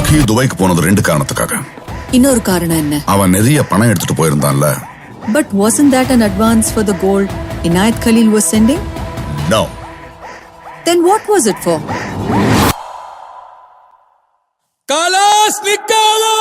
ராக்கி துபாய்க்கு போனது 2 காரணத்துக்காக. இன்னொரு காரணம் என்ன? அவன் நிறைய பணம் எடுத்துட்டு போயிருந்தான்ல. But wasn't that an advance for the gold Inayat Khalil was sending? No. Then what was it for? Kalas Nikala!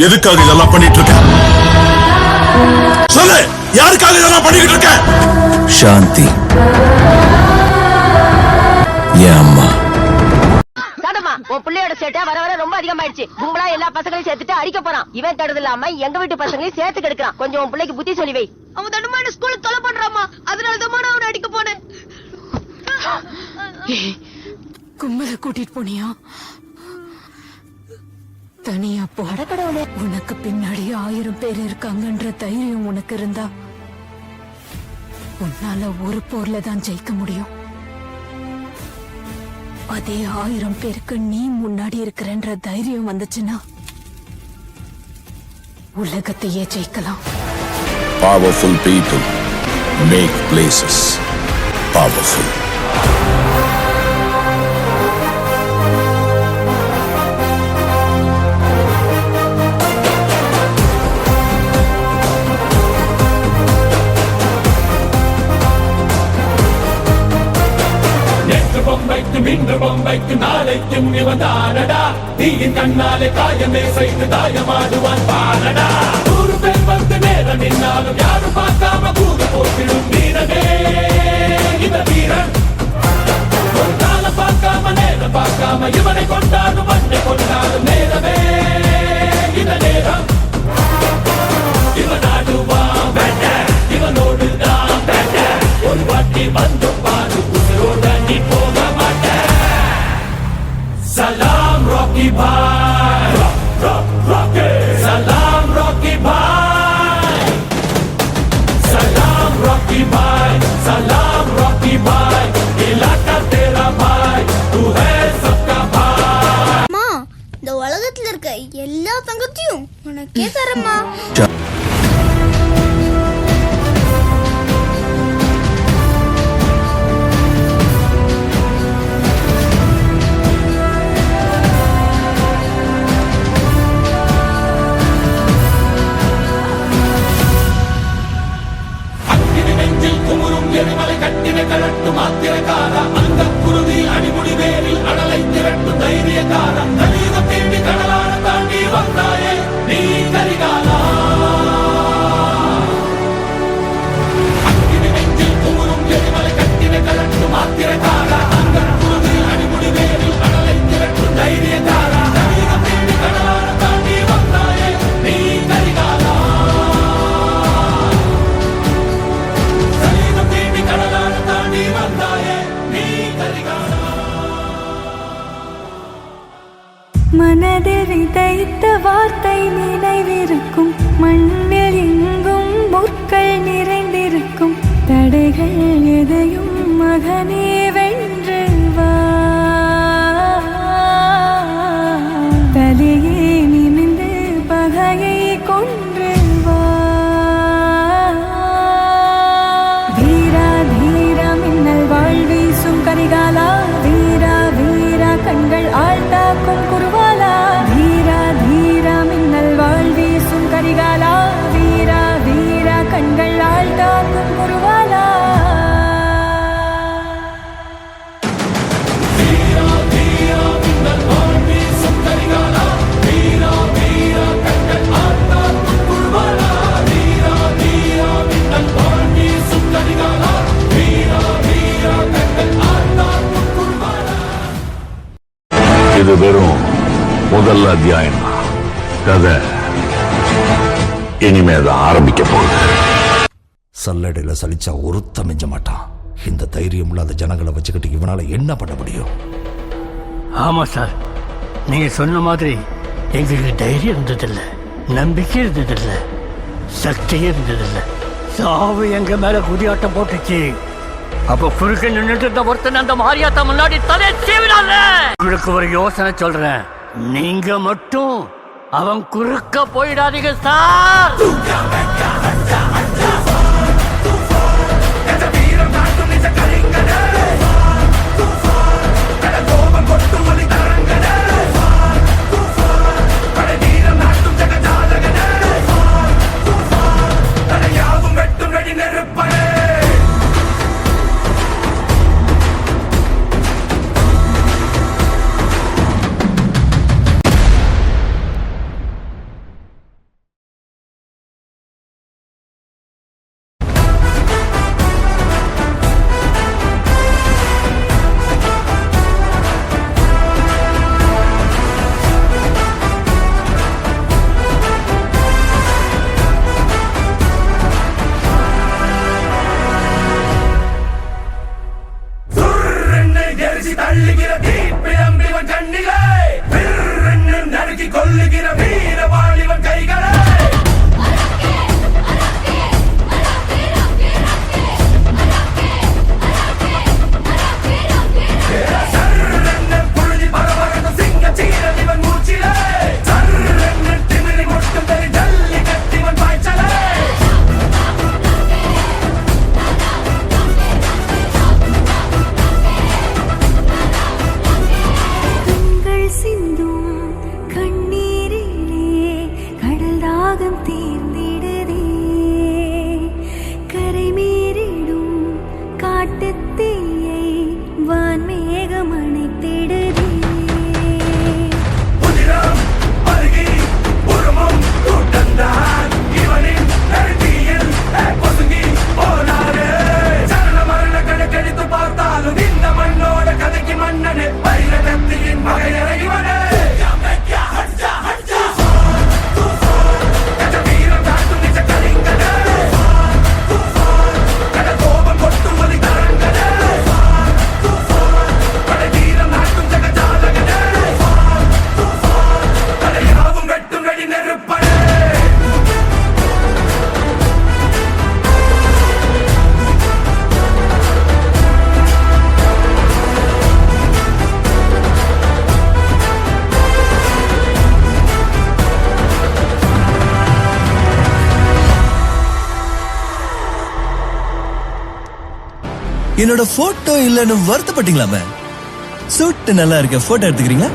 எதுக்காக இதெல்லாம் பண்ணிட்டு இருக்க? சொல்லு, யாருக்காக இதெல்லாம் பண்ணிட்டு இருக்க? சாந்தி, என் அம்மா. சாதமா, உன் பிள்ளையோட சேட்டை வர வர ரொம்ப அதிகமாயிடுச்சு. கும்பலா எல்லா பசங்களையும் சேர்த்துட்டு அடிக்க போறான். இவன் தடுது இல்லாம எங்க வீட்டு பசங்களையும் சேர்த்து கெடுக்கிறான். கொஞ்சம் உன் பிள்ளைக்கு புத்தி சொல்லி வை. அவன் தடுமான ஸ்கூல்ல தொலை பண்றாமா, அதனால தான் அவனை அடிக்க போனேன். கும்பலை கூட்டிட்டு போனியா? தனியா போ. உனக்கு பின்னாடி 1000 பேர் இருக்காங்கன்ற தைரியம் உனக்கு இருந்தா உன்னால ஒரு போர்ல தான் ஜெயிக்க முடியும். அதே 1000 பேருக்கு நீ முன்னாடி இருக்கிறன்ற தைரியம் வந்துச்சுன்னா உலகத்தையே ஜெயிக்கலாம். Powerful people make places powerful. இன்று பொம்மைக்கு நாளைக்கும் இவன்தானடா. தீயின் கண்ணாலே காயமே செய்து தாயமாடுவான் பாரடா. 100 பேர் வந்து நேரம் நின்னாலும் யாரும் பார்க்காம கூக போட்டிடும் வீரனே இந்த வீரன். ஒரு காலம் பார்க்காம நேரம் பார்க்காம இவனை கொண்டாடும் மண்ணை கொண்டாடும் நேரமே இந்த நேரம். இவன் ஆடுவான் வேண்ட, இவனோடு தான் வேண்ட. ஒரு வாட்டி வந்து பாரு, உசுரோட நீ போக மாட்ட. Salam Rocky Bhai, Rocky. Salam Rocky Bhai, Salam Rocky Bhai, Salam Rocky Bhai. इलाका तेरा भाई, तू है सबका भाई. அம்மா, இந்த உலகத்துல இருக்க எல்லா தங்கத்தையும் உனக்கே தரமா. எரிமலை கட்டின கலட்டு மாத்திரக்காரா. அந்த குருதி அடிமுடி வேரில் அடலை திரட்டும் தைரியக்காரா. கலியுகம் தேடி கடலான தாண்டி வந்தாயே நீ கரிகாலா. அக்கினி நெஞ்சில் குமுறும் எரிமலை கட்டின கலட்டு மாத்திரக்காரா. அந்த குருதி அடிமுடி வேரில் அடலை திரட்டும் தைரியக்காரா. கலியுகம் தேடி கடலான தாண்டி வந்தாயே நீ கரிகாலா. மனதில் விதைத்த வார்த்தை நினைவிருக்கும். மண்ணில் எங்கும் முற்கள் நிறைந்திருக்கும். தடைகள் எதையும் மகனே வென்று வா. தலையே நிமிந்து பகையை கொன்று வா. வீரா தீரா மின்னல் வாழ்வீசும் கரிகாலா. வீரா வீரா கண்கள் ஆழ்ந்தாக்கும் குருவாலா. வீரா தீரா மின்னல் வாழ்வீசும் கரிகாலா. வீரா வீரா கண்கள் ஆழ்ந்தாக்கும் குருவாலா. இது வெறும் முதல் அத்தியாயம் தான். கதை இனிமேதான் ஆரம்பிக்க போகுது. சல்லடையில சலிச்சா ஒருத்த மிஞ்ச மாட்டான். இந்த தைரியம் இல்லாத ஜனங்களை வச்சுக்கிட்டு இவனால என்ன பண்ண முடியும்? ஆமா சார், நீங்க சொன்ன மாதிரி எங்களுக்கு தைரியம் இருந்ததில்ல, நம்பிக்கை இருந்ததில்ல, சக்தியே இருந்ததில்ல. சாவு எங்க மேல குதியாட்டம் போட்டுச்சு. அப்ப குறுக்க நின்றுட்டு இருந்த ஒருத்தன் அந்த மாரியாத்தா முன்னாடி தலை சீவினால. உங்களுக்கு ஒரு யோசனை சொல்றேன், நீங்க மட்டும் அவன் குறுக்க போயிடாதீங்க சார். என்னோட போட்டோ இல்லன்னு வருத்தப்பட்டீங்களாமே? சூட்டு நல்லா இருக்க, போட்டோ எடுத்துக்கிறீங்களா?